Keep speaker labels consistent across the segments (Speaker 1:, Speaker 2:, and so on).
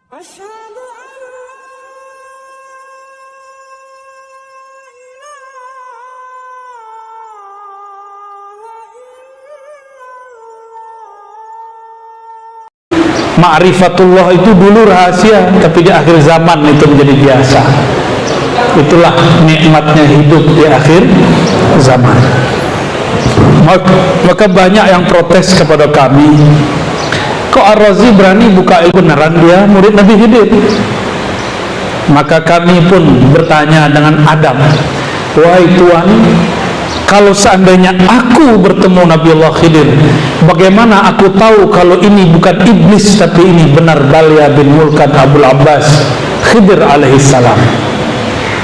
Speaker 1: Asyhadu an la
Speaker 2: Ma'rifatullah itu dulu rahasia, tapi di akhir zaman itu menjadi biasa. Itulah nikmatnya hidup di akhir zaman. Maka banyak yang protes kepada kami, kok Ar-Razi berani buka ilmu beneran, dia murid Nabi Khidir. Maka kami pun bertanya dengan adab, wahai Tuhan, kalau seandainya aku bertemu Nabi Allah Khidir, bagaimana aku tahu kalau ini bukan iblis tapi ini benar Balya bin Mulkan Abul Abbas Khidir alaihissalam?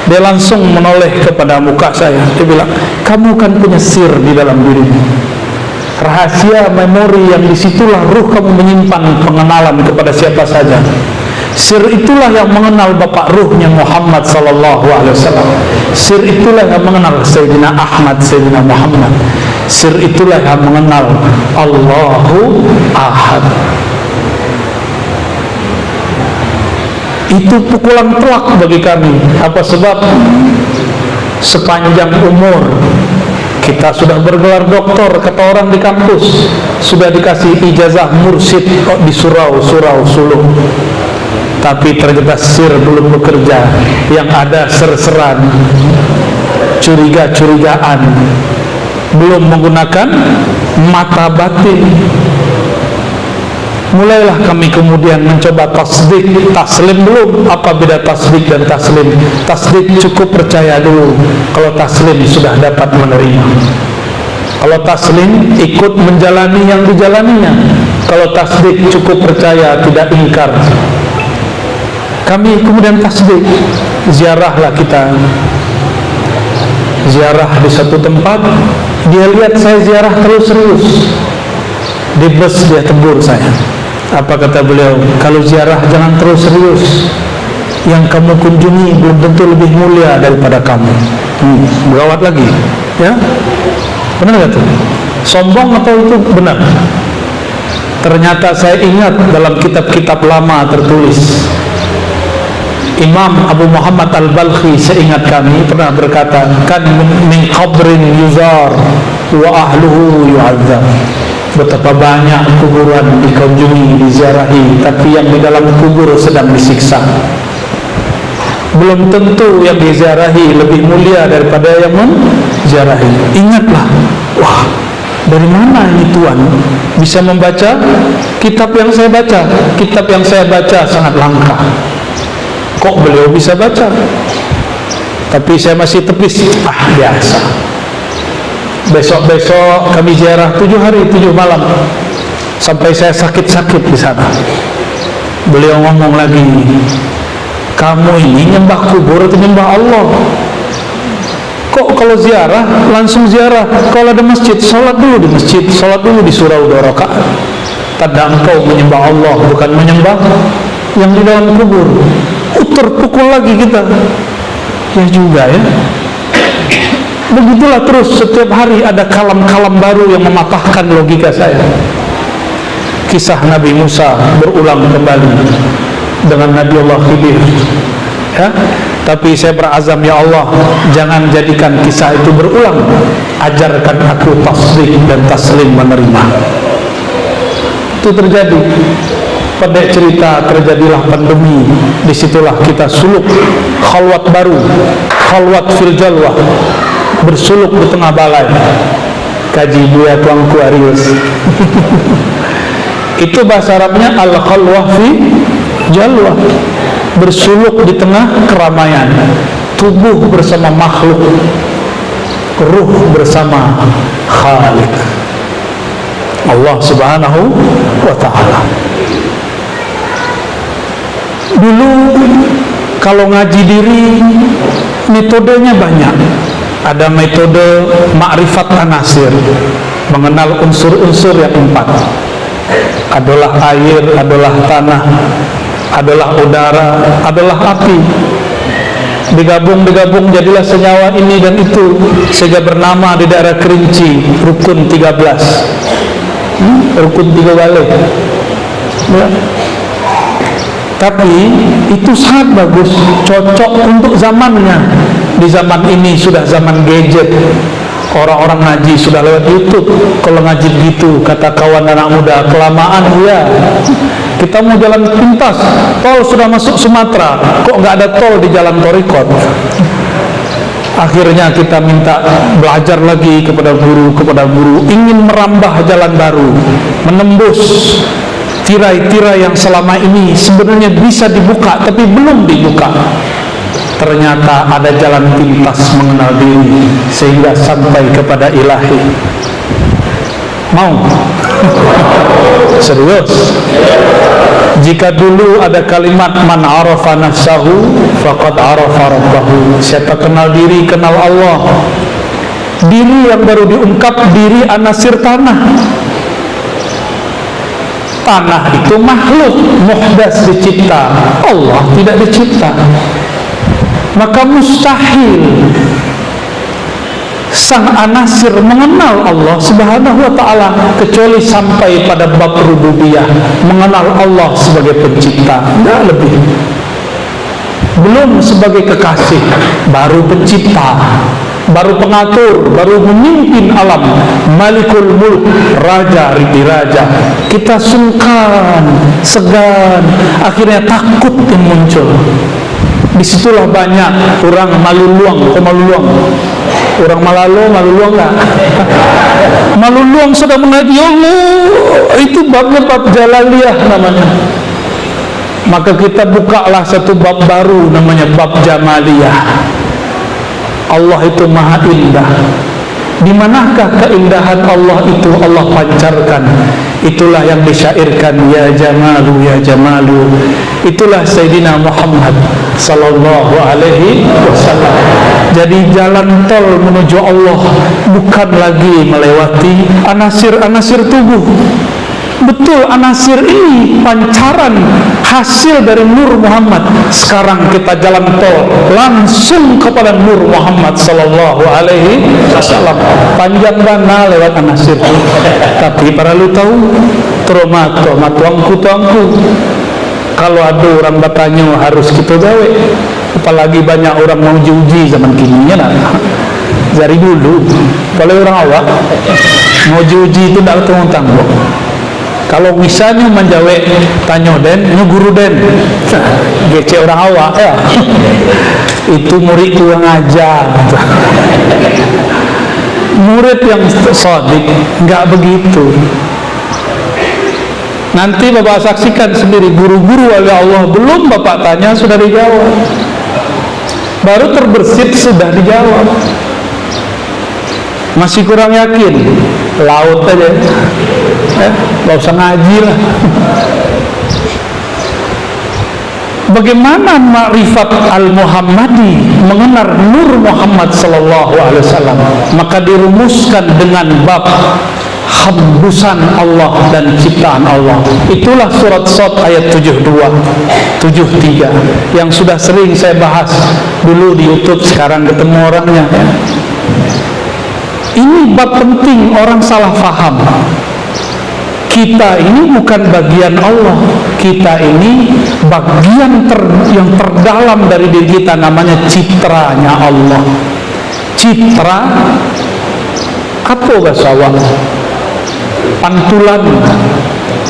Speaker 2: Dia langsung menoleh kepada muka saya. Dia bilang, kamu kan punya sir di dalam dirimu, rahasia memori yang disitulah ruh kamu menyimpan pengenalan kepada siapa saja. Sir itulah yang mengenal bapak ruhnya Muhammad sallallahu alaihi wasallam. Sir itulah yang mengenal Sayyidina Ahmad, Sayyidina Muhammad. Sir itulah yang mengenal Allahu Ahad. Itu pukulan telak bagi kami. Apa sebab? Sepanjang umur kita sudah bergelar doktor, kata orang di kampus, sudah dikasih ijazah mursyid di surau Sulu, tapi ternyata sir belum bekerja. Yang ada ser-seran, curiga-curigaan, belum menggunakan mata batin. Mulailah kami kemudian mencoba tasdik. Taslim belum. Apa beda tasdik dan taslim? Tasdik cukup percaya dulu, kalau taslim sudah dapat menerima. Kalau taslim ikut menjalani yang dijalaninya. Kalau tasdik cukup percaya, tidak ingkar. Kami kemudian tasdik. Ziarahlah kita, ziarah di satu tempat. Dia lihat saya ziarah terus serius. Di bus dia tegur saya. Apa kata beliau? Kalau ziarah jangan terus serius. Yang kamu kunjungi belum tentu lebih mulia daripada kamu. Berawat lagi, ya? Benar gak tuh? Sombong atau itu benar? Ternyata saya ingat dalam kitab-kitab lama tertulis, Imam Abu Muhammad Al-Balkhi, seingat kami, pernah berkata, kan min qabrin yuzar wa ahluhu yu'adzab. Betapa banyak kuburan dikunjungi, diziarahi, tapi yang di dalam kubur sedang disiksa. Belum tentu yang diziarahi lebih mulia daripada yang menziarahi. Ingatlah, wah, dari mana ini Tuhan bisa membaca kitab yang saya baca? Kitab yang saya baca sangat langka. Kok beliau bisa baca? Tapi saya masih tepis, biasa. Besok-besok kami ziarah 7 hari 7 malam sampai saya sakit-sakit di sana. Beliau ngomong lagi, kamu ini nyembah kubur atau nyembah Allah? Kok kalau ziarah langsung ziarah? Kalau ada masjid, sholat dulu di masjid, sholat dulu di surau 2 rakaat. Tanda engkau menyembah Allah, bukan menyembah yang di dalam kubur. Terpukul lagi kita. Ya juga ya. Begitulah terus, setiap hari ada kalam-kalam baru yang mematahkan logika saya. Kisah Nabi Musa berulang kembali dengan Nabi Allah Khidir, ya. Tapi saya berazam, ya Allah, jangan jadikan kisah itu berulang. Ajarkan aku tasdik dan taslim menerima. Itu terjadi. Pendek cerita, terjadilah pandemi. Disitulah kita suluk khalwat baru, khalwat fil jalwah, bersuluk di tengah balai. Kaji Buya Tuanku Arius. Itu bahasa Arabnya al-khalwah fi jalwah, bersuluk di tengah keramaian. Tubuh bersama makhluk, ruh bersama Khalik, Allah Subhanahu wa ta'ala. Dulu kalau ngaji diri metodenya banyak. Ada metode ma'rifat anasir, mengenal unsur-unsur yang 4. Adalah air, adalah tanah, adalah udara, adalah api. Digabung jadilah senyawa ini dan itu, sehingga bernama di daerah Kerinci rukun 13. Rukun 3 balik, ya. Tapi itu sangat bagus, cocok untuk zamannya. Di zaman ini sudah zaman gadget, orang-orang ngaji sudah lewat YouTube. Kalau ngaji gitu, kata kawan anak muda, kelamaan ya. Kita mau jalan pintas, tol sudah masuk Sumatera, kok nggak ada tol di jalan Torikot. Akhirnya kita minta belajar lagi kepada guru, ingin merambah jalan baru, menembus tirai-tirai yang selama ini sebenarnya bisa dibuka tapi belum dibuka. Ternyata ada jalan pintas mengenal diri sehingga sampai kepada ilahi. Mau? Serius? Jika dulu ada kalimat man arafa nafsahu faqad arafa rabbahu, siapa kenal diri kenal Allah. Diri yang baru diungkap, diri anasir tanah. Tanah itu makhluk muhdas, dicipta. Allah tidak dicipta. Maka mustahil sang anasir mengenal Allah subhanahu wa ta'ala kecuali sampai pada bab rububiyah, mengenal Allah sebagai pencipta, tidak lebih. Belum sebagai kekasih, baru pencipta, baru pengatur, baru memimpin alam, malikul mulk, raja ribi raja. Kita sungkan, segan, akhirnya takut yang muncul. Disitulah banyak orang maluluang. Orang maluluang enggak? Maluluang sudah mengaji Allah, itu babnya bab jalaliyah namanya. Maka kita bukalah satu bab baru namanya bab jamaliyah. Allah itu maha indah. Di manakah keindahan Allah itu Allah pancarkan? Itulah yang disyairkan, ya jamalu ya jamalu. Itulah Sayyidina Muhammad sallallahu alaihi wasallam. Jadi jalan tol menuju Allah bukan lagi melewati anasir-anasir tubuh. Betul, anasir ini pancaran hasil dari Nur Muhammad. Sekarang kita jalan tol langsung kepada Nur Muhammad sallallahu alaihi wasallam. Panjang dana lewat anasir. Tapi para lu tahu, tuangku. Kalau ada orang bertanya harus kita gawe. Apalagi banyak orang mau uji zaman kini lah. Dari dulu, kalau orang awak mau uji itu tidak tanggung-tanggung. Kalau misalnya menjawab tanya den, guru den, gece orang awak ya, itu murid yang ngajar. Murid yang sodik nggak begitu. Nanti bapak saksikan sendiri, guru-guru oleh Allah belum bapak tanya sudah dijawab, baru terbersit sudah dijawab. Masih kurang yakin, laut aja, nggak usah ngaji lah. Bagaimana ma'rifat al-Muhammadi, mengenal Nur Muhammad sallallahu alaihi wasallam? Maka dirumuskan dengan bab hambusan Allah dan ciptaan Allah. Itulah surat Shad ayat 72, 73 yang sudah sering saya bahas dulu di YouTube, sekarang ketemu orangnya ya. Ini bab penting, orang salah faham. Kita ini bukan bagian Allah, kita ini bagian yang terdalam dari diri kita, namanya citranya Allah. Citra apa bahasa Allah?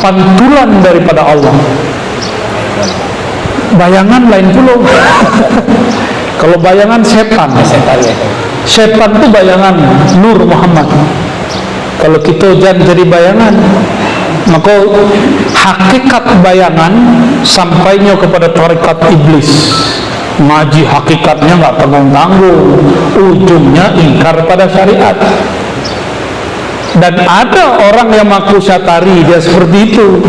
Speaker 2: Pantulan daripada Allah. Bayangan lain pula. Kalau bayangan setan itu bayangan Nur Muhammad. Kalau kita jangan jadi bayangan, maka hakikat bayangan sampainya kepada tarekat iblis. Ngaji hakikatnya nggak tanggung-tanggung, ujungnya ingkar pada syariat. Dan ada orang yang mengaku syatari, dia seperti itu,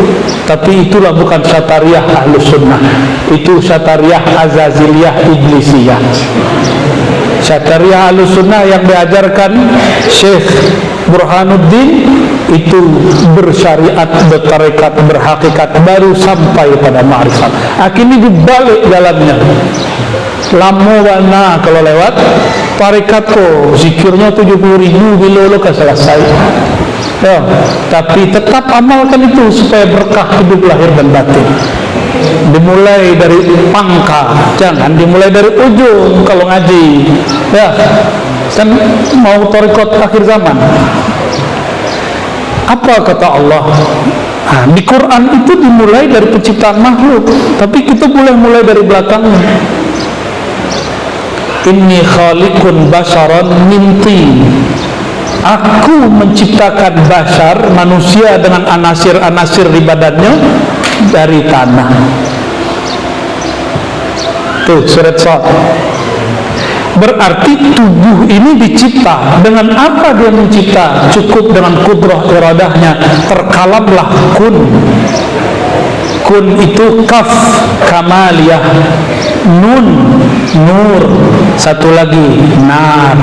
Speaker 2: tapi itulah bukan syatariah ahlus sunnah, itu syatariah azaziliyah iblisiyah. Syatariah ahlus sunnah yang diajarkan Syekh Burhanuddin itu bersyariat, bertarekat, berhakikat, baru sampai pada ma'rifat. Akhirnya dibalik jalannya. Lama warna kalau lewat tarekat kok zikirnya 70.000 bila lo selesai ya, tapi tetap amalkan itu supaya berkah hidup lahir dan batin. dimulai dari pangkal, jangan dimulai dari ujung kalau ngaji. Ya, kan mau tarekat akhir zaman. Apa kata Allah? Nah, di Quran itu dimulai dari penciptaan makhluk, tapi kita boleh mulai dari belakangnya. Inni khaliqun basharan min tin. Aku menciptakan bashar, manusia dengan anasir-anasir di badannya dari tanah. Tuh surat Shad. Berarti tubuh ini dicipta. Dengan apa dia mencipta? Cukup dengan kudrah iradahnya. Terkalamlah kun. Kun itu kaf kamaliyah, nun nur, satu lagi nar.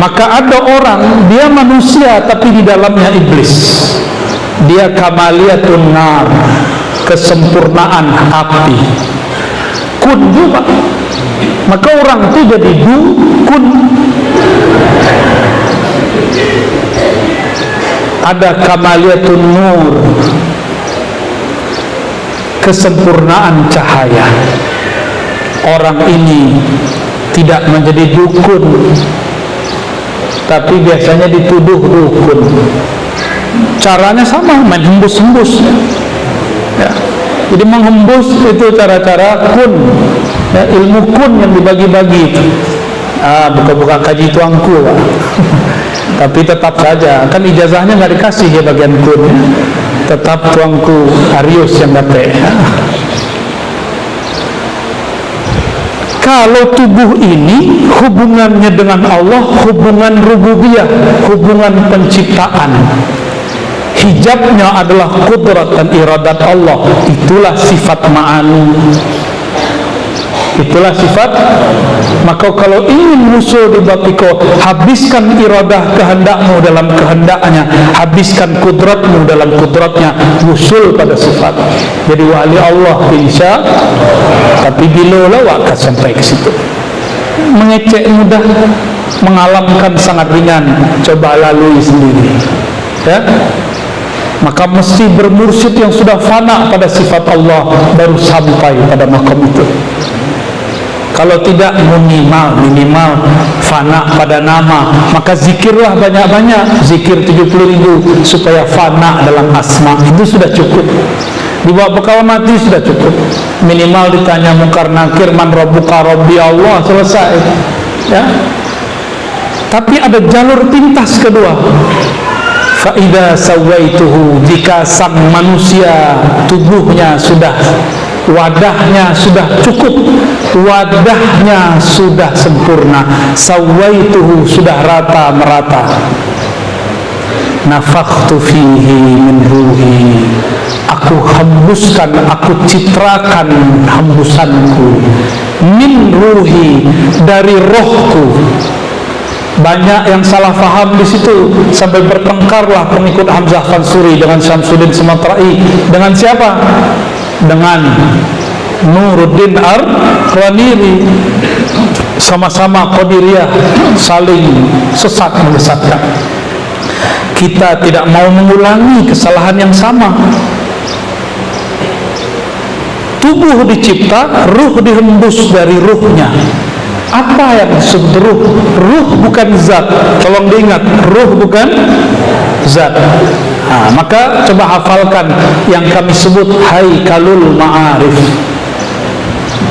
Speaker 2: Maka ada orang, dia manusia tapi di dalamnya iblis. Dia kamaliyatun nar, kesempurnaan api. Kun juga. Maka orang itu jadi kun. Ada kamaliyatun nur, kesempurnaan cahaya. Orang ini tidak menjadi dukun, tapi biasanya dituduh dukun. Caranya sama, main hembus-hembus. Ya. Jadi menghembus itu cara-cara kun, ya, ilmu kun yang dibagi-bagi. Buka-buka kaji tuangku, Pak. Tapi tetap saja, kan ijazahnya nggak dikasih ya bagian kun. Tetap tuangku Arius yang dapat. Kalau tubuh ini hubungannya dengan Allah, hubungan rububiyah, hubungan penciptaan. Hijabnya adalah kudrat dan iradat Allah. Itulah sifat ma'ani. Itulah sifat. Maka kalau ingin musuh di batiko, habiskan iradah kehendakmu dalam kehendaknya, habiskan kudratmu dalam kudratnya, usul pada sifat. Jadi wali Allah insya, tapi bila lawak sampai ke situ. Mengecek mudah, mengalamkan sangat ringan. Coba lalui sendiri. Ya. Maka mesti bermursyid yang sudah fana pada sifat Allah, baru sampai pada makam itu. Kalau tidak minimal fana pada nama, maka zikirlah banyak-banyak, zikir 70.000 supaya fana dalam asma. Itu sudah cukup. Dibawa bekal mati sudah cukup. Minimal ditanya mungkar nakir, man rabbuka, rabbi Allah, selesai. Ya. Tapi ada jalur pintas kedua. Fa'idha sawaituhu, jika sang manusia tubuhnya sudah, wadahnya sudah cukup, wadahnya sudah sempurna, sawaituhu, sudah rata merata, nafakhtu fihi min ruhi, aku hembuskan, aku citrakan hembusanku, min ruhi, dari rohku. Banyak yang salah faham di situ, sampai bertengkarlah pengikut Hamzah Fansuri dengan Syamsuddin Sumatrai. Dengan siapa? Dengan Nuruddin Ar-Qaniri. Sama-sama Qadiriyah, saling sesat menyesatkan. Kita tidak mau mengulangi kesalahan yang sama. Tubuh dicipta, ruh dihembus dari ruhnya. Apa yang disebut ruh? Ruh bukan zat. Tolong diingat, ruh bukan zat. Nah, maka coba hafalkan yang kami sebut haikalul ma'arif,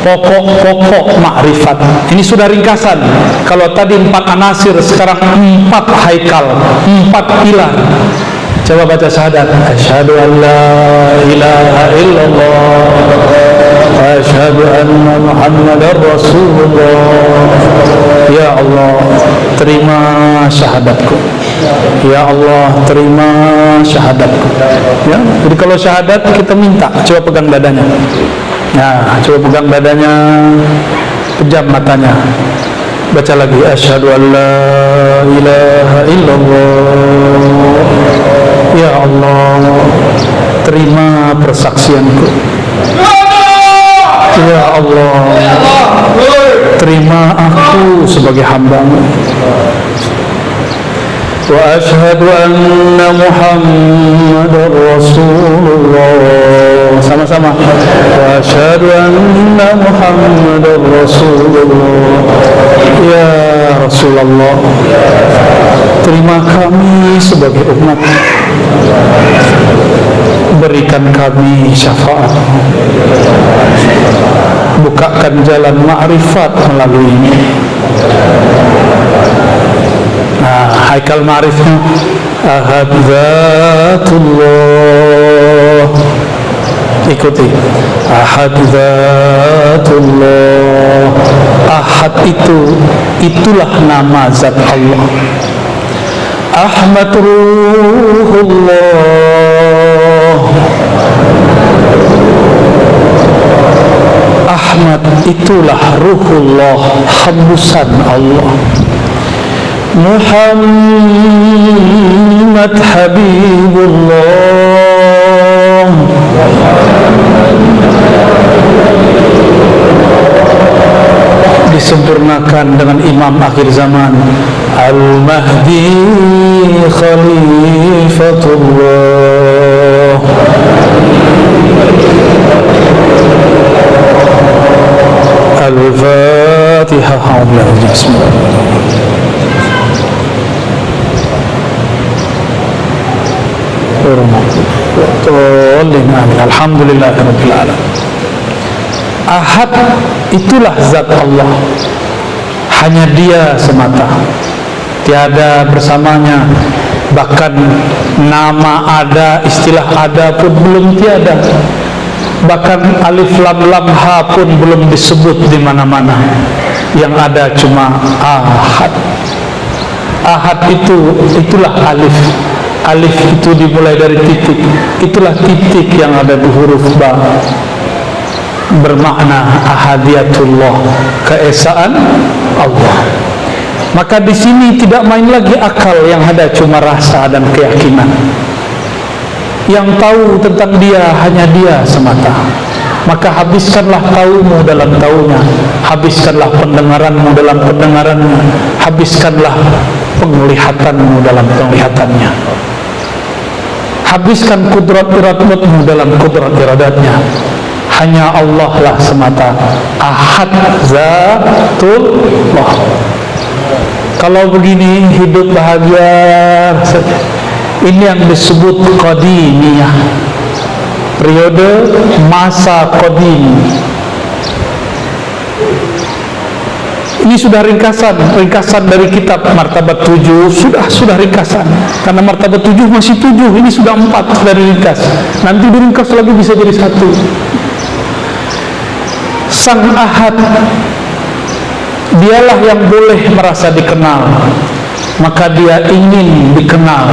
Speaker 2: pokok-pokok ma'rifat. Ini sudah ringkasan. Kalau tadi 4 anasir, sekarang 4 haikal, 4 pilar. Coba baca syahadat. Asyhadu an la ilaha illallah wa asyhadu anna Muhammadar Rasulullah. Ya Allah, terima syahadatku. Ya Allah, terima syahadatku. Ya, jadi kalau syahadat kita minta, coba pegang dadanya. Nah, coba pegang dadanya, pejam matanya. Baca lagi, asyhadu an la ilaha illallah. Ya Allah, terima persaksianku. Ya Allah, terima aku sebagai hamba-Mu. وأشهد أن محمدا رسول الله. Sama-sama. وأشهد أن محمدا رسول الله. Ya Rasulullah, terima kami sebagai umat, berikan kami syafaat, bukakan jalan ma'rifat melalui ini. Nah, haikal ma'rifnya ahad zatullah, ikuti ahad zatullah. Ahad itulah nama zat Allah. Ahmad ruhullah, Ahmad itulah ruhullah, hembusan Allah. Muhammad Habibullah, disempurnakan dengan imam akhir zaman Al-Mahdi Khalifatullah. Al-Fatihah. Alhamdulillahirabbil alamin. Ahad itulah zat Allah, hanya Dia semata, tiada bersamanya. Bahkan nama ada, istilah ada pun belum tiada. Bahkan alif lam lam ha pun belum disebut di mana-mana. Yang ada cuma ahad. Ahad itulah alif. Alif itu dimulai dari titik. Itulah titik yang ada di huruf ba, bermakna ahadiyatullah, keesaan Allah. Maka di sini tidak main lagi akal, yang ada cuma rasa dan keyakinan. Yang tahu tentang Dia hanya Dia semata. Maka habiskanlah tahumu dalam tahunya, habiskanlah pendengaranmu dalam pendengarannya, habiskanlah penglihatanmu dalam penglihatannya, habiskan kudrat iradatmu dalam kudrat iradatnya. Hanya Allah lah semata, ahad zatullah. Kalau begini hidup bahagia saja. Ini yang disebut qadimiyah, periode masa qadim. Ini sudah ringkasan dari kitab Martabat 7, sudah ringkasan. Karena Martabat 7 masih 7, ini sudah 4 dari ringkas. Nanti diringkas lagi bisa jadi 1. Sang Ahad, Dialah yang boleh merasa dikenal, maka Dia ingin dikenal.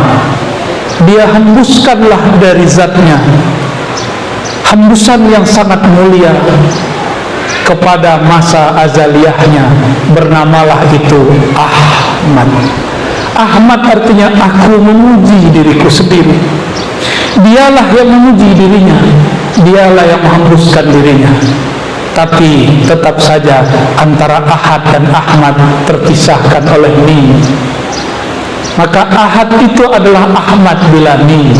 Speaker 2: Dia hembuskanlah dari zatnya, hembusan yang sangat mulia kepada masa azaliyahnya. Bernamalah itu Ahmad. Ahmad artinya aku memuji diriku sendiri. Dialah yang memuji dirinya, Dialah yang menghembuskan dirinya. Tapi tetap saja antara Ahad dan Ahmad terpisahkan oleh mim. Maka Ahad itu adalah Ahmad bila mim,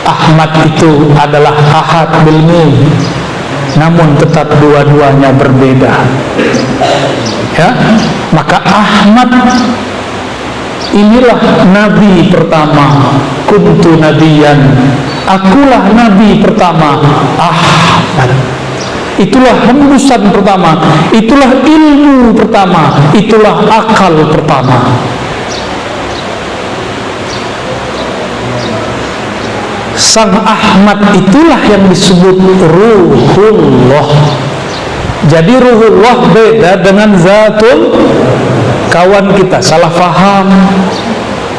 Speaker 2: Ahmad itu adalah Ahad bil mim. Namun tetap dua-duanya berbeda. Ya, maka Ahmad inilah nabi pertama. Kuntu nabiyan, akulah nabi pertama. Ahmad, itulah hembusan pertama, itulah ilmu pertama, itulah akal pertama. Sang Ahmad itulah yang disebut Ruhullah. Jadi Ruhullah beda dengan Zatul. Kawan kita salah faham,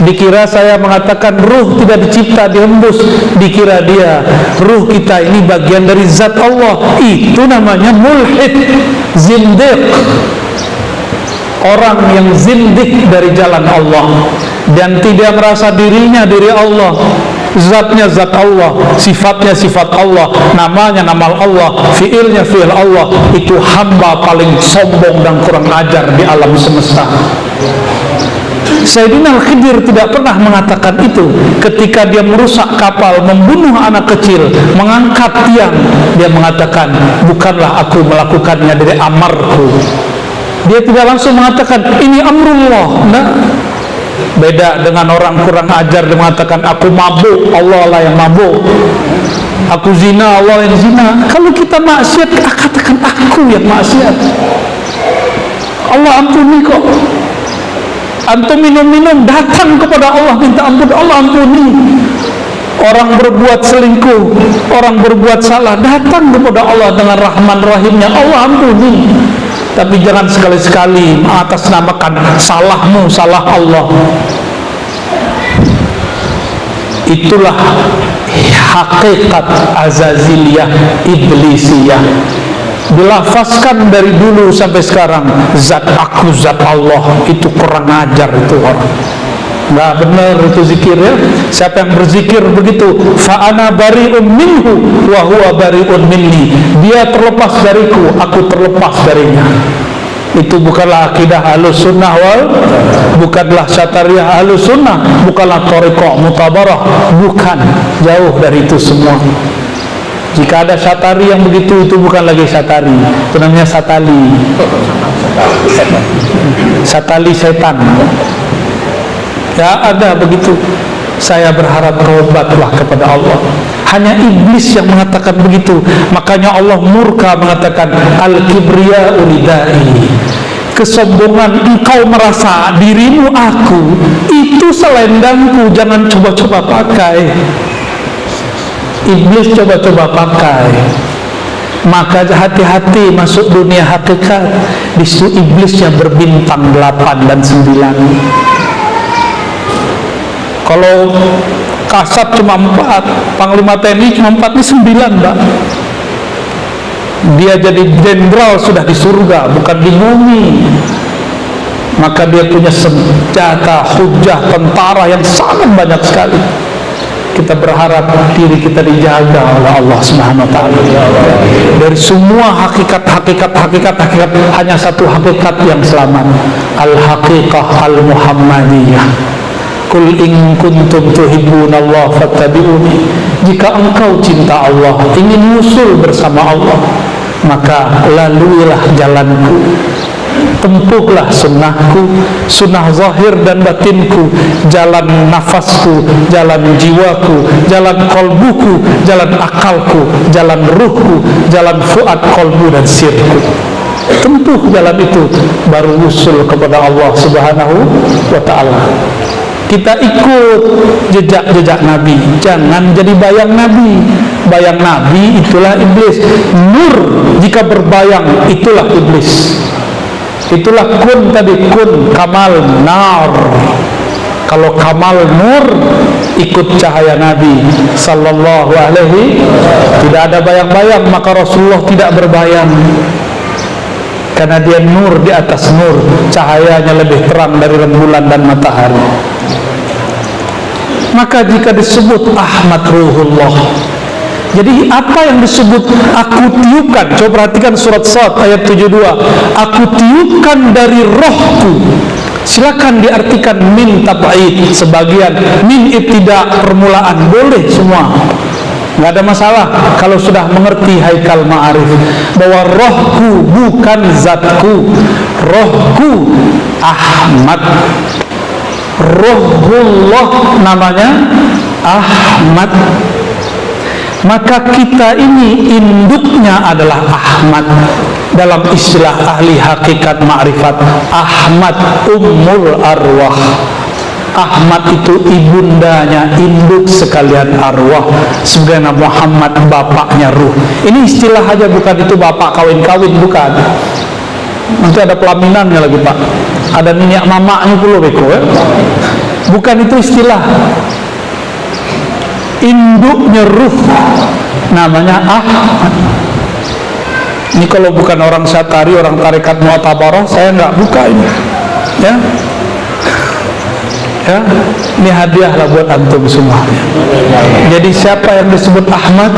Speaker 2: dikira saya mengatakan ruh tidak dicipta dihembus, dikira dia ruh kita ini bagian dari zat Allah. Itu namanya mulhid, zindiq, orang yang zindik dari jalan Allah dan tidak merasa dirinya diri Allah. Zatnya zat Allah, sifatnya sifat Allah, namanya nama Allah, fiilnya fiil Allah. Itu hamba paling sombong dan kurang ajar di alam semesta. Sayyidina Al-Khidir tidak pernah mengatakan itu. Ketika dia merusak kapal, membunuh anak kecil, mengangkat tiang, dia mengatakan, bukanlah aku melakukannya dari amarku. Dia tidak langsung mengatakan ini amrullah. Nah, beda dengan orang kurang ajar, dia mengatakan aku mabuk, Allah lah yang mabuk. Aku zina, Allah yang zina. Kalau kita maksiat, katakan aku yang maksiat. Allah ampuni kok. Antum minum-minum, datang kepada Allah minta ampun, Allah ampuni. Orang berbuat selingkuh, orang berbuat salah, datang kepada Allah dengan rahman rahimnya, Allah ampuni. Tapi jangan sekali-sekali mengatasnamakan salahmu, salah Allah. Itulah hakikat azaziliyah, iblisiyah. Dilafazkan dari dulu sampai sekarang, zat aku, zat Allah. Itu kurang ajar itu orang. Nggak benar itu zikir ya. Siapa yang berzikir begitu, fa'ana bari'un minhu wa huwa bari'un minni, dia terlepas dariku, aku terlepas darinya. Itu bukanlah akidah Ahlus Sunnah wal, bukanlah Syatariyah Ahlus Sunnah, bukanlah Thariqah Mutabarah, bukan, jauh dari itu semua. Jika ada Syatari yang begitu, itu bukan lagi Syatari, itu namanya Satali. Satali setan. Ya ada begitu. Saya berharap taubatlah kepada Allah. Hanya iblis yang mengatakan begitu. Makanya Allah murka mengatakan al-kibriya uridai. Kesombongan, engkau merasa dirimu aku, itu selendangku, jangan coba-coba pakai. Iblis coba-coba pakai. Maka hati-hati masuk dunia hakikat. Di situ iblis yang berbintang 8 dan 9. Kalau Kasat cuma 4, Panglima TNI cuma 4, ini 9 Mbak. Dia jadi jenderal sudah di surga, bukan di bumi. Maka dia punya senjata, hujah, tentara yang sangat banyak sekali. Kita berharap diri kita dijaga oleh Allah Subhanahu wa taala. Dari semua hakikat, hanya satu hakikat yang selamat. Al-haqiqah al-Muhammadiyah. Qul in kuntum tuhibbunallaha fattabi'uni. Jika engkau cinta Allah, ingin musul bersama Allah, maka laluilah jalanku, tempuhlah sunnahku, sunnah zahir dan batinku, jalan nafasku, jalan jiwaku, jalan kolbuku, jalan akalku, jalan ruhku, jalan fuad kolbu dan sirku. Tempuh jalan itu, baru usul kepada Allah Subhanahu wa ta'ala. Kita ikut jejak-jejak Nabi, jangan jadi bayang Nabi. Bayang Nabi itulah iblis. Nur jika berbayang itulah iblis. Itulah kun tadi, kun kamal nar. Kalau kamal nur ikut cahaya Nabi sallallahu alaihi, tidak ada bayang-bayang, maka Rasulullah tidak berbayang. Karena dia nur di atas nur, cahayanya lebih terang dari rembulan dan matahari. Maka jika disebut Ahmad Ruhullah, jadi apa yang disebut aku tiupkan, coba perhatikan surat Sad ayat 72, aku tiupkan dari rohku. Silakan diartikan min tab'id, sebagian min ibtida, permulaan, boleh semua, nggak ada masalah. Kalau sudah mengerti haikal ma'arif bahwa rohku bukan zatku, rohku Ahmad, Ruhullah namanya Ahmad. Maka kita ini induknya adalah Ahmad. Dalam istilah ahli hakikat ma'rifat, Ahmad ummul arwah. Ahmad itu ibundanya, induk sekalian arwah. Sebenarnya Muhammad bapaknya ruh. Ini istilah aja, bukan itu bapak kawin-kawin, bukan. Nanti ada pelaminannya lagi Pak, ada minyak mamaknya pula beko ya. Bukan itu istilah. Induknya ruh namanya Ahmad. Ini kalau bukan orang Syatari, orang tarekat Mu'tabarah, saya nggak buka ini ya. Ya, ini hadiah lah buat antum semua. Jadi siapa yang disebut Ahmad?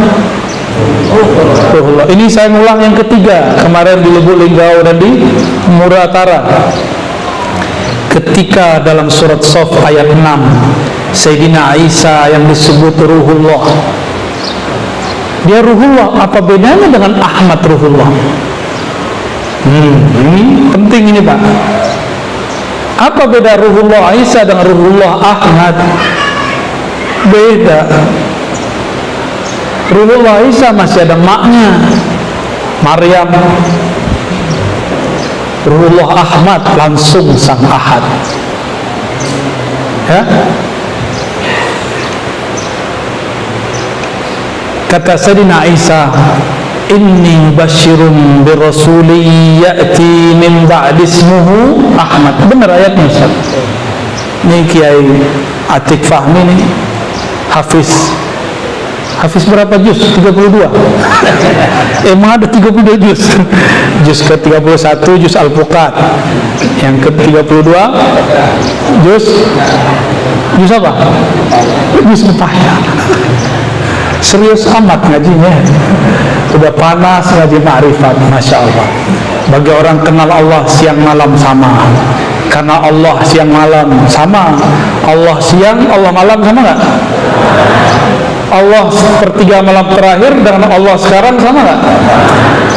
Speaker 2: Ruhullah. Ini saya ngulang yang ketiga, kemarin di Lubuk Linggau dan di Muratara. ketika dalam surat Shaf ayat 6 Sayyidina Isa yang disebut Ruhullah, dia Ruhullah, apa bedanya dengan Ahmad Ruhullah? Ini penting ini Pak. Apa beda Ruhullah Isa dengan Ruhullah Ahmad? Beda. Ruhullah Isa masih ada maknya, Maryam. Ruhullah Ahmad langsung sang Ahad. Ya? Kata Sayyidina Isa, inni basyirun birasuli ya'ti min ba'di ismuhu Ahmad. Benar ayatnya Ustaz. Ini Kiai Atik Fahmi nih, Hafiz berapa juz? 32. Emang ada 32 juz. Juz ke-31 juz Al-Fuqat. Yang ke-32 juz apa? Juz Al-Fahya. Serius amat ngajinya. Udah panas ngaji ma'rifat, Masya Allah. Bagi orang kenal Allah siang malam sama. Karena Allah siang malam sama. Allah siang, Allah malam sama nggak? Allah sepertiga malam terakhir dengan Allah sekarang sama nggak?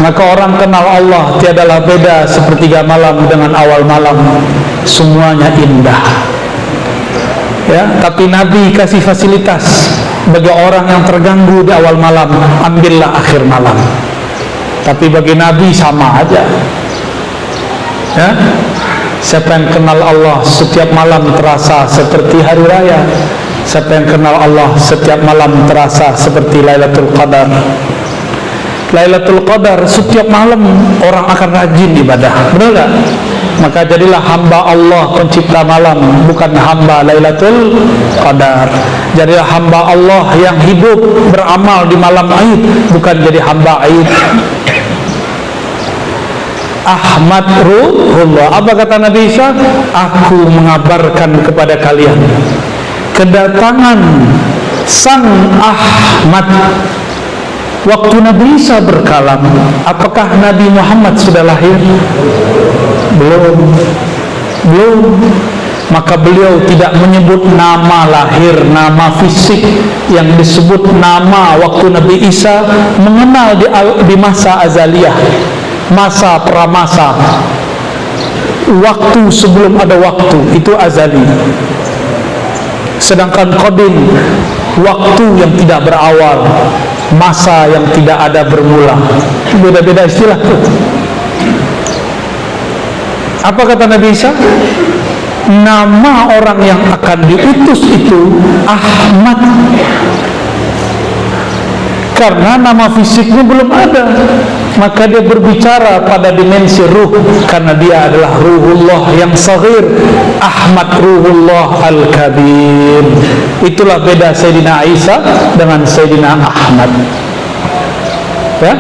Speaker 2: Maka orang kenal Allah tiadalah beda sepertiga malam dengan awal malam. Semuanya indah. Ya, tapi Nabi kasih fasilitas bagi orang yang terganggu di awal malam, ambillah akhir malam. Tapi bagi Nabi sama aja. Ya, siapa yang kenal Allah setiap malam terasa seperti hari raya. Siapa yang kenal Allah setiap malam terasa seperti Lailatul Qadar. Lailatul Qadar setiap malam orang akan rajin ibadah, benar gak? Maka jadilah hamba Allah pencipta malam, bukan hamba Lailatul Qadar. Jadilah hamba Allah yang hidup beramal di malam Aid, bukan jadi hamba Aid. Ahmad Ruhullah. Apa kata Nabi Isa? Aku mengabarkan kepada kalian kedatangan sang Ahmad. Waktu Nabi Isa berkalam, apakah Nabi Muhammad sudah lahir? Belum. Maka beliau tidak menyebut nama lahir, nama fisik. Yang disebut nama waktu Nabi Isa mengenal di masa azaliyah, masa pramasa, waktu sebelum ada waktu, itu azali. Sedangkan qadim, waktu yang tidak berawal, masa yang tidak ada bermula. Beda-beda istilah tuh. Apa kata Nabi Isa? Nama orang yang akan diutus itu Ahmad, karena nama fisiknya belum ada. Maka dia berbicara pada dimensi ruh, karena dia adalah Ruhullah yang saghir, Ahmad Ruhullah Al-Kabir. Itulah beda Sayyidina Isa dengan Sayyidina Ahmad. Ya?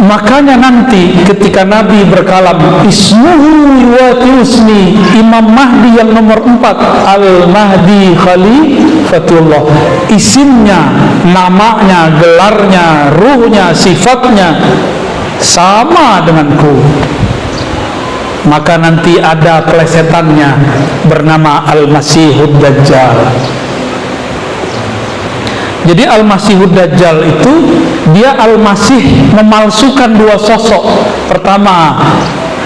Speaker 2: Makanya nanti ketika Nabi berkalam, ismuhu wa ismi, Imam Mahdi yang nomor 4, Al-Mahdi Khalifatullah, isimnya, namanya, gelarnya, ruhnya, sifatnya sama denganku. Maka nanti ada pelesetannya bernama Al-Masihud Dajjal. Jadi Al-Masihud Dajjal itu, dia Al-Masih memalsukan dua sosok. Pertama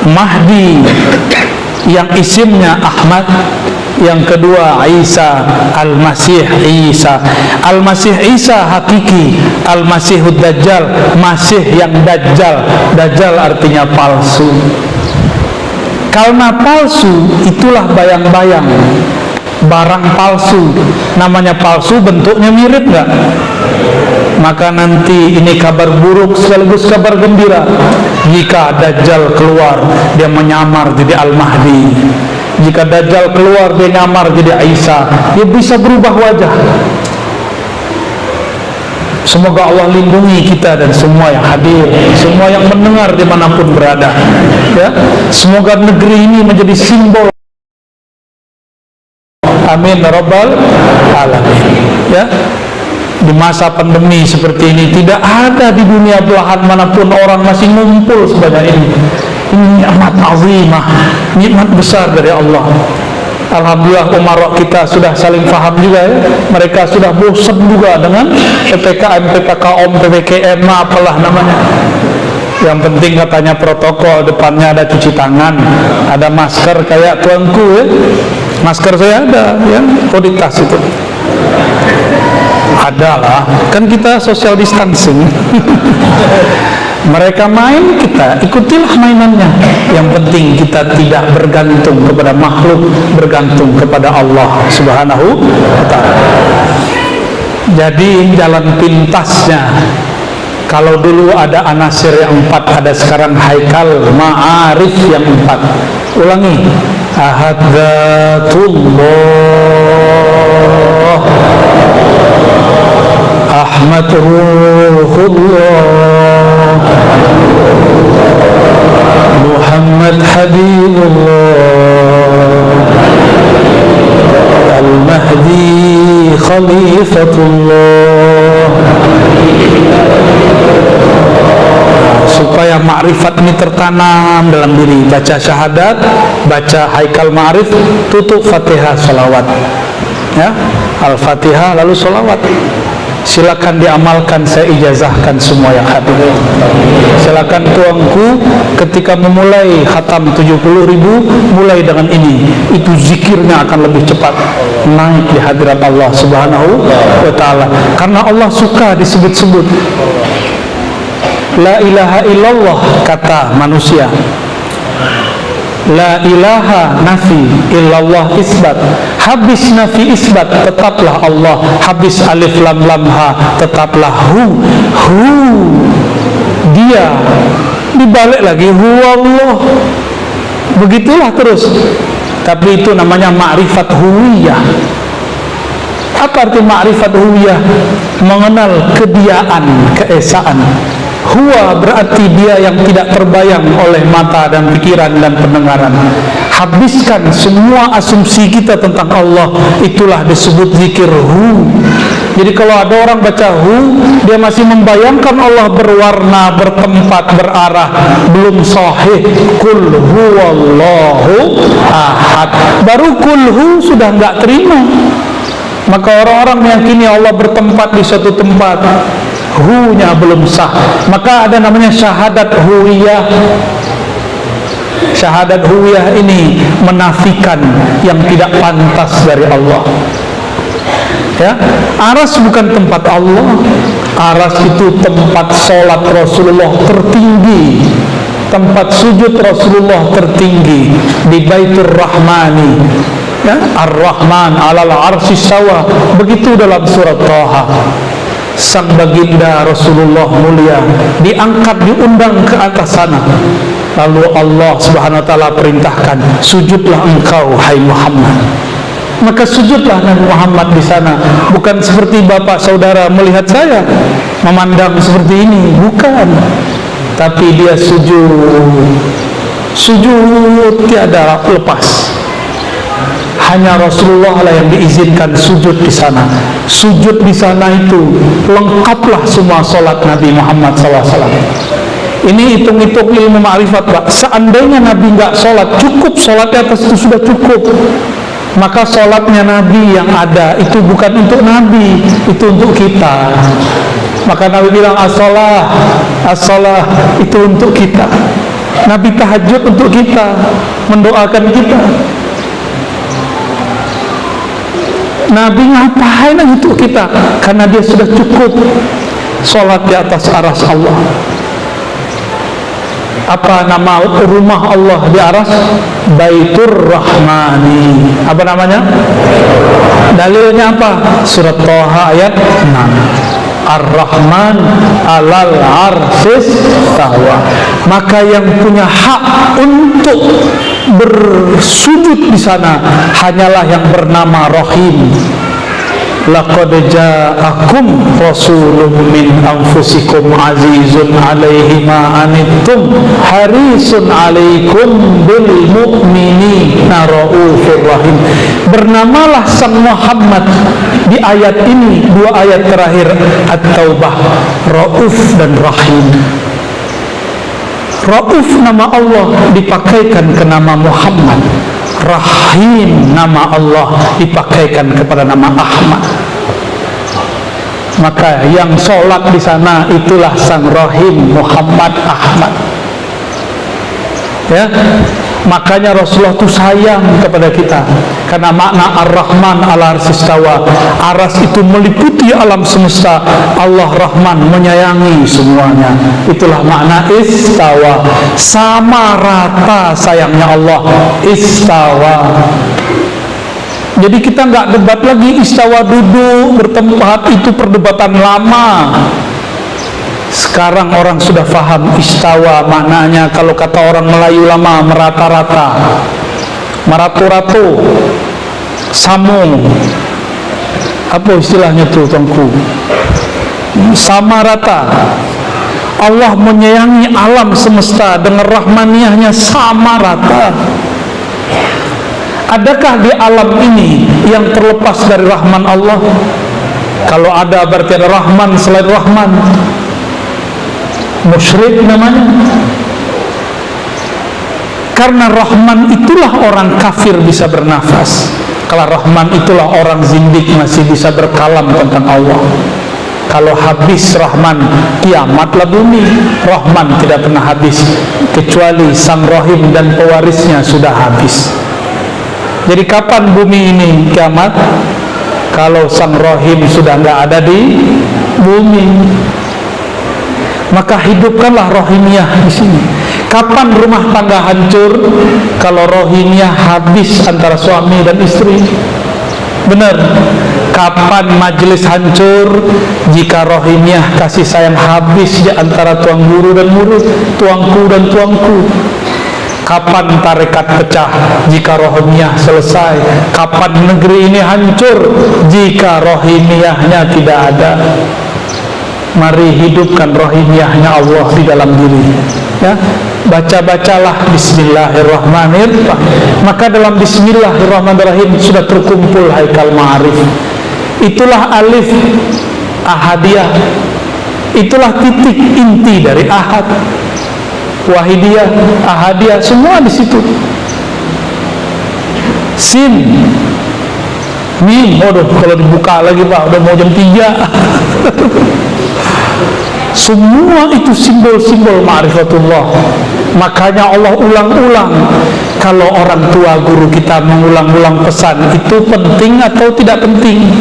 Speaker 2: Mahdi yang isimnya Ahmad, yang kedua Isa, Al-Masih Isa. Al-Masih Isa hakiki, Al-Masihud Dajjal Masih yang Dajjal. Dajjal artinya palsu. Karena palsu, itulah bayang-bayang, barang palsu. Namanya palsu, bentuknya mirip nggak? Maka nanti ini kabar buruk sekaligus kabar gembira. Jika Dajjal keluar, dia menyamar jadi Al-Mahdi. Jika Dajjal keluar, dia nyamar jadi Isa. Dia bisa berubah wajah. Semoga Allah lindungi kita dan semua yang hadir, semua yang mendengar dimanapun berada. Ya, semoga negeri ini menjadi simbol. Amin rabbal alamin. Ya, di masa pandemi seperti ini tidak ada di dunia belahan manapun orang masih ngumpul sebanyak ini. Ini nikmat azimah, nikmat besar dari Allah. Alhamdulillah umarok kita sudah saling paham juga ya. Mereka sudah bosan juga dengan PPKM, PPKM, PPKM, apalah namanya. Yang penting katanya protokol, depannya ada cuci tangan, ada masker kayak tuanku ya. Masker saya ada ya, kualitas itu. Ada lah, kan kita social distancing. Mereka main, kita ikutilah mainannya. Yang penting kita tidak bergantung kepada makhluk, bergantung kepada Allah Subhanahu wa ta'ala. Jadi jalan pintasnya, kalau dulu ada anasir yang 4, ada sekarang haikal ma'arif yang 4. Ulangi. Ahad Dzatullah, Ahmad Ruhullah, Muhammad Habibullah, Al-Mahdi Khalifatullah. Supaya ma'rifat ini tertanam dalam diri, baca syahadat, baca haikal ma'rif, tutup Fatihah, salawat ya, Al-Fatihah lalu salawat. Silakan diamalkan, saya ijazahkan semua yang hadir. Silakan tuanku ketika memulai khatam 70.000, mulai dengan ini, itu zikirnya akan lebih cepat naik di hadirat Allah Subhanahu wa ta'ala, karena Allah suka disebut-sebut. La ilaha illallah kata manusia, la ilaha nafi, illallah isbat. Habis nafi isbat, tetaplah Allah. Habis alif lam lam ha, tetaplah hu. Dia. Dibalik lagi hu Allah. Begitulah terus. Tapi itu namanya ma'rifat huwiyah. Apa arti ma'rifat huwiyah? Mengenal kediaan, keesaan. Huwa berarti dia yang tidak terbayang oleh mata dan pikiran dan pendengaran. Habiskan semua asumsi kita tentang Allah, itulah disebut zikir hu. Jadi kalau ada orang baca hu, dia masih membayangkan Allah berwarna, bertempat, berarah, belum sahih. Kul huwallahu ahad. Baru kul hu sudah nggak terima. Maka orang-orang meyakini Allah bertempat di suatu tempat, hu-nya belum sah. Maka ada namanya syahadat huwiyah. Syahadat huwiyah ini menafikan yang tidak pantas dari Allah. Ya, aras bukan tempat Allah. Aras itu tempat sholat Rasulullah tertinggi, tempat sujud Rasulullah tertinggi di Baitur Rahmani. Ya, Ar-Rahman alal arsy sawa. Begitu dalam surat Thaha. Sang baginda Rasulullah mulia diangkat, diundang ke atas sana. Lalu Allah Subhanahu wa ta'ala perintahkan, sujudlah engkau hai Muhammad. Maka sujudlah Nabi Muhammad di sana. Bukan seperti bapak saudara melihat saya memandang seperti ini, bukan. Tapi dia sujud. Sujud tiada lepas. Hanya Rasulullah lah yang diizinkan sujud di sana. Sujud di sana itu lengkaplah semua solat Nabi Muhammad SAW. Ini hitung-hitung ilmu ma'rifat, Pak. Seandainya Nabi nggak solat, cukup solatnya atas itu sudah cukup. Maka solatnya Nabi yang ada itu bukan untuk Nabi, itu untuk kita. Maka Nabi bilang as-salah, as-salah itu untuk kita. Nabi tahajud untuk kita, mendoakan kita. Nabi ngapain untuk kita? Karena dia sudah cukup sholat di atas aras Allah. Apa nama rumah Allah di aras? Baitur Rahmani. Apa namanya? Dalilnya apa? Surat Thaha ayat 6. Ar-Rahman alal arsis tahwa. Maka yang punya hak untuk bersujud di sana hanyalah yang bernama Rahim. Laqad ja'akum rasulun min anfusikum azizun 'alaihi ma anittum harisun 'alaikum bil mu'minina raufur rahim. Bernamalah sang Muhammad di ayat ini, dua ayat terakhir At-Taubah, Rauf dan Rahim. Rauf nama Allah dipakaikan ke nama Muhammad, Rahim nama Allah dipakaikan kepada nama Ahmad. Maka yang sholat di sana itulah sang Rahim Muhammad Ahmad. Ya, makanya Rasulullah itu sayang kepada kita, karena makna Ar-Rahman ala arsistawa, aras itu meliputi alam semesta. Allah Rahman menyayangi semuanya, itulah makna istawa, sama rata sayangnya Allah. Istawa. Jadi kita nggak debat lagi istawa duduk bertempat, itu perdebatan lama. Sekarang orang sudah faham istawa maknanya, kalau kata orang Melayu lama, merata-rata, meratu-ratu, samung, apa istilahnya tuh tengku, sama rata. Allah menyayangi alam semesta dengan rahmaniyahnya sama rata. Adakah di alam ini yang terlepas dari rahman Allah? Kalau ada berarti ada rahman selain rahman, musyrik namanya. Karena rahman itulah orang kafir bisa bernafas, kalau rahman itulah orang zindik masih bisa berkalam tentang Allah. Kalau habis rahman, kiamatlah bumi. Rahman tidak pernah habis, kecuali sang rahim dan pewarisnya sudah habis. Jadi kapan bumi ini kiamat? Kalau sang rahim sudah nggak ada di bumi. Maka hidupkanlah rohimiyah di sini. Kapan rumah tangga hancur? Kalau rohimiyah habis antara suami dan istri. Benar. Kapan majelis hancur? Jika rohimiyah kasih sayang habis di antara tuang guru dan murid, tuangku dan tuangku. Kapan tarekat pecah? Jika rohimiyah selesai. Kapan negeri ini hancur? Jika rohimiyahnya tidak ada. Mari hidupkan rohimiyahnya Allah di dalam diri. Ya, baca-bacalah Bismillahirrahmanirrahim. Maka dalam Bismillahirrahmanirrahim sudah terkumpul haikal ma'arif. Itulah alif ahadiyah. Itulah titik inti dari ahad, wahidiyah, ahadiyah, semua di situ. Sin, mim, waduh kalau dibuka lagi Pak, udah mau jam 3. Semua itu simbol-simbol ma'rifatullah. Makanya Allah ulang-ulang. Kalau orang tua guru kita mengulang-ulang pesan, itu penting atau tidak penting?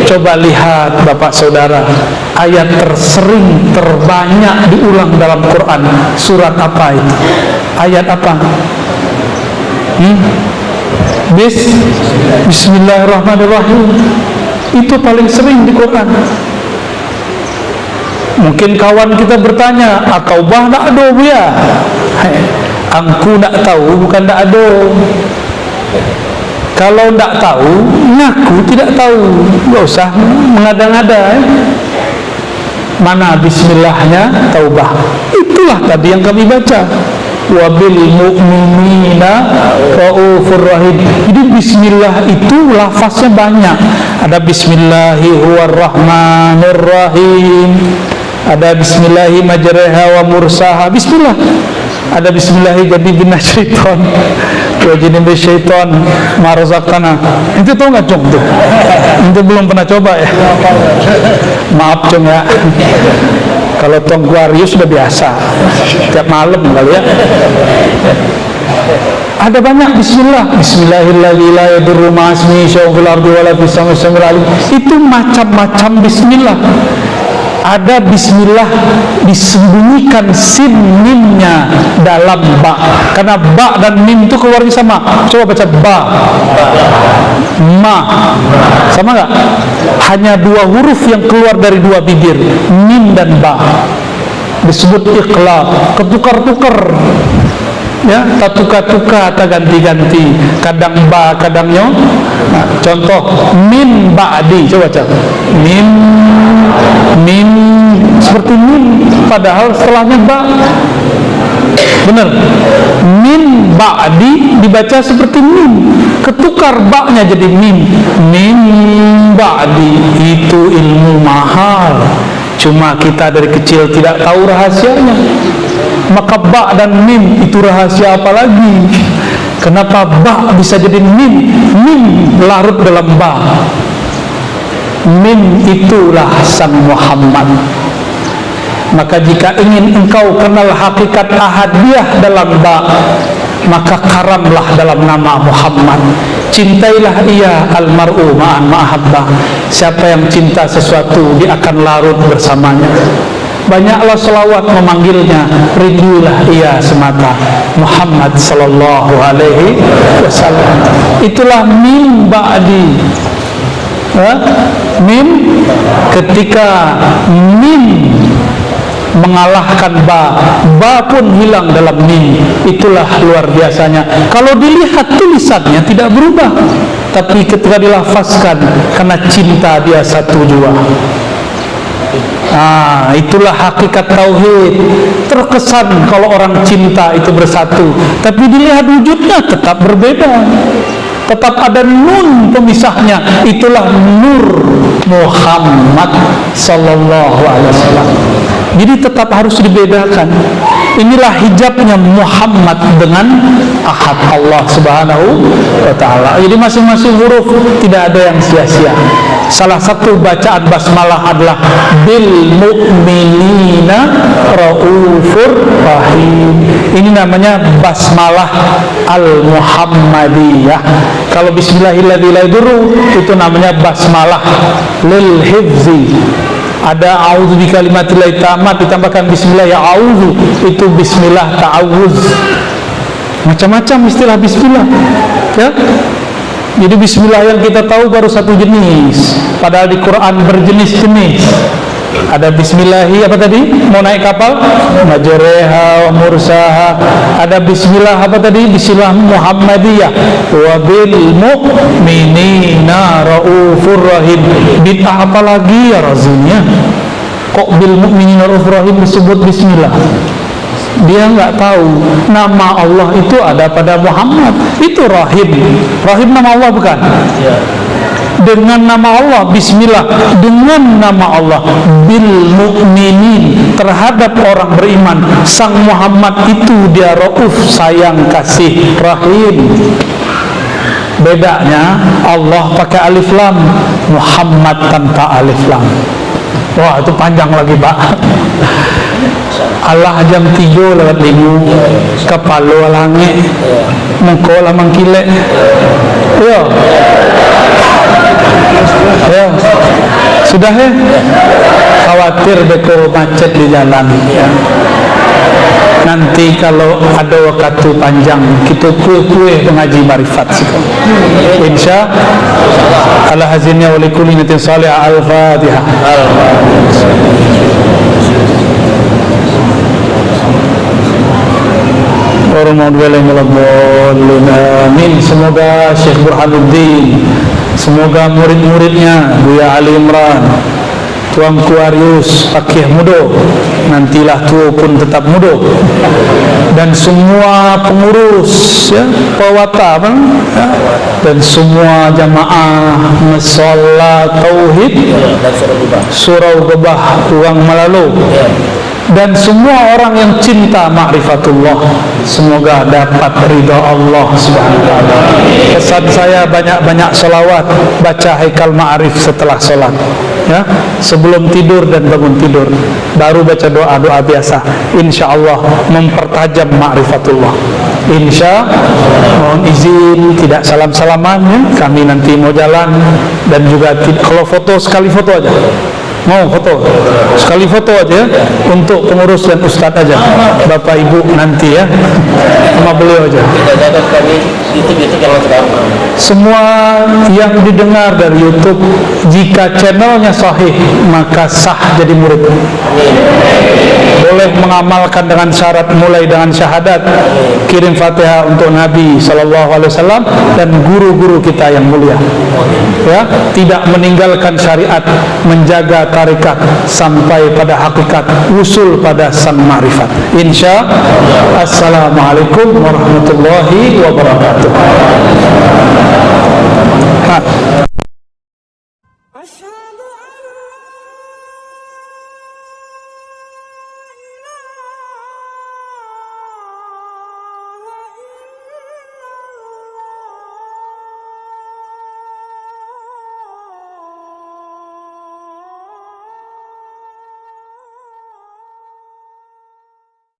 Speaker 2: Coba lihat Bapak Saudara, ayat tersering, terbanyak diulang dalam Quran, surat apa itu? Ayat apa? Bismillahirrahmanirrahim. Itu paling sering di Quran. Mungkin kawan kita bertanya, At-Taubah nak ada ya? Angku nak tahu, bukan tak ada. Kalau tak tahu, ngaku tidak tahu. Tidak usah mengada-ngada. Mana bismillahnya Taubah? Itulah tadi yang kami baca. Wabil mu'minina raufur rahim. Jadi bismillah itu lafaznya banyak. Ada bismillahirrahmanirrahim, ada bismillahi majreha wa mursaha, bismillah. Ada bismillahi jadi bina syaitan wa jinni syaitan marzaqana. Itu tahu nggak Cung tuh? Itu belum pernah coba ya. Maaf Cung ya. Kalau Tonggu Aryo sudah biasa tiap malam kali ya. Ada banyak bismillah. Bismillahirrahmanirrahim. Itu macam-macam bismillah. Ada bismillah disembunyikan sin mimnya dalam ba, karena ba dan mim itu keluarnya sama. Coba baca ba, ma, sama nggak? Hanya dua huruf yang keluar dari dua bibir, mim dan ba. Disebut iqlab, ketukar-tukar. Ya, tak tukar-tukar, tak ganti-ganti, kadang ba, kadang nyo. Nah, contoh min ba'di, coba cak, min seperti min, padahal setelahnya ba. Benar, min ba'di dibaca seperti min, ketukar ba-nya jadi min ba'di. Itu ilmu mahal, cuma kita dari kecil tidak tahu rahasianya. maka ba dan mim itu rahasia apa lagi? Kenapa ba bisa jadi mim? Mim larut dalam ba. Mim itulah Sang Muhammad. Maka jika ingin engkau kenal hakikat ahadiyah dalam ba, maka karamlah dalam nama Muhammad. Cintailah ia, almar'u ma'an ma'ahabba. Siapa yang cinta sesuatu, dia akan larut bersamanya. Banyaklah selawat memanggilnya, rindulah ia semata. Muhammad sallallahu alaihi wasallam. Itulah mim ba'di. Mim, ketika mim mengalahkan ba, ba pun hilang dalam mim. Itulah luar biasanya. Kalau dilihat tulisannya tidak berubah, tapi ketika dilafazkan, karena cinta dia satu jua. Itulah hakikat tauhid. Terkesan kalau orang cinta itu bersatu, tapi dilihat wujudnya tetap berbeda. Tetap ada nun pemisahnya. Itulah Nur Muhammad sallallahu alaihi wasallam. Jadi tetap harus dibedakan. Inilah hijabnya Muhammad dengan ahad, Allah subhanahu wa ta'ala. Jadi masing-masing huruf tidak ada yang sia-sia. Salah satu bacaan basmalah adalah bil mu'minina raufur rahim. Ini namanya basmalah al-muhammadiyah. Kalau bismillahirrahmanirrahim itu namanya basmalah lil hifzi. Ada a'udzu bikalimatillahit tammat ditambahkan bismillah, ya a'udzu itu bismillah ta'awuz. Macam-macam istilah bismillah, ya. Jadi bismillah yang kita tahu baru satu jenis, padahal di Quran berjenis-jenis. Ada bismillahi apa tadi? Mau naik kapal? Majreha wa mursaha. Ada bismillah apa tadi? Bismillah Muhammadiyah. Wa bil mu'minina raufur rahim. Bid'ah apa lagi ya razimnya? Kok bil mu'minina raufur rahim disebut bismillah? Dia nggak tahu nama Allah itu ada pada Muhammad. Itu rahim. Rahim nama Allah bukan? Ya. Dengan nama Allah, bismillah, dengan nama Allah, bil mu'minin, terhadap orang beriman. Sang Muhammad itu dia rauf, sayang, kasih, rahim. Bedanya Allah pakai alif lam, Muhammad tanpa alif lam. Wah, itu panjang lagi, Pak. Allah jam 3 lewat 5 kapalo langit mengkola mengkilek. Yo. Ya, sudah ya. Khawatir beko macet di jalan. Ya. Nanti kalau ada waktu panjang kita kue-kue mengaji marifat. Insya Allah hazinnya wa likulli niyatin salihah. Al-Fatihah. Amin. Semoga Syekh Burhanuddin, semoga murid-muridnya Buya Ali Imran, Tuanku Arius, Pakih Mudo, nantilah tua pun tetap mudo, dan semua pengurus ya, pewata ya, dan semua jamaah mushola tauhid Surau Gebah Uang Malalu, dan semua orang yang cinta ma'rifatullah, semoga dapat ridha Allah subhanahu wa ta'ala. Pesan saya banyak-banyak salawat, baca haikal ma'arif setelah sholat ya, sebelum tidur dan bangun tidur, baru baca doa-doa biasa, insyaallah mempertajam ma'rifatullah. Insya mohon izin tidak salam-salaman ya, kami nanti mau jalan, dan juga kalau foto sekali foto aja. Mau foto sekali foto aja untuk pengurus dan ustadz aja, bapak ibu nanti ya sama beliau aja. Semua yang didengar dari YouTube, jika channelnya sahih maka sah jadi murid. Boleh mengamalkan dengan syarat, mulai dengan syahadat, kirim Fatihah untuk Nabi SAW dan guru-guru kita yang mulia ya, tidak meninggalkan syariat, menjaga tarikat sampai pada hakikat, usul pada sang ma'rifat. Insya Assalamualaikum warahmatullahi wabarakatuh.